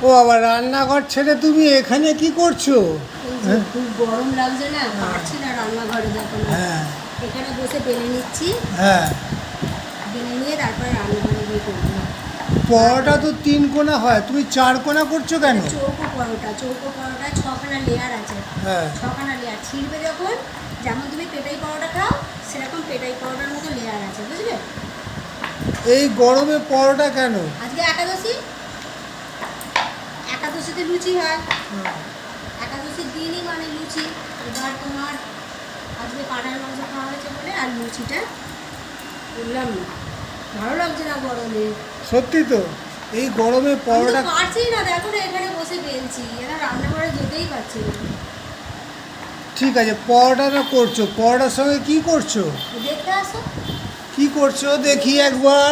ও আবার রান্নাঘর ছেড়ে তুমি এখানে কি করছো? হ্যাঁ খুব গরম লাগছে না, পারছি না রান্নাঘরে দেখো না। হ্যাঁ এখানে বসে বেলে নিচ্ছি, হ্যাঁ। বেলে নিয়ে তারপরে রান্নাঘরে গিয়ে করবো। পরোটা তো 3 কোনা হয়, তুমি 4 কোনা করছো কেন? চৌকো পরোটা 6খানা লেয়ার আছে। হ্যাঁ 6খানা লেয়ার ছিঁড়বে যখন, যেমন তুমি পেটাই পরোটা খাও সেরকম পেটাই পরোটার মতো লেয়ার আছে, বুঝলে? এই গরমে পরোটা কেন? আজকে একাদশী, একাদশীতে লুচি হয়, একাদশীর দিনই মানে লুচি। এবার তোমার আজকে কাঁঠাল মাংস খাওয়া হয়েছে বলে আর লুচিটা করলাম না, ভালো লাগছে না গরমে। সত্যি তো, এই গরমে আমি পরোটা। তো পারছি না, দেখো না এখানে বসে বেলছি, এরা রান্নাঘরে যেতেই পারছি না। ঠিক আছে, পরোটাটা করছো, পরোটার সঙ্গে কি করছো? দেখতে আসো। কি করছো দেখি একবার।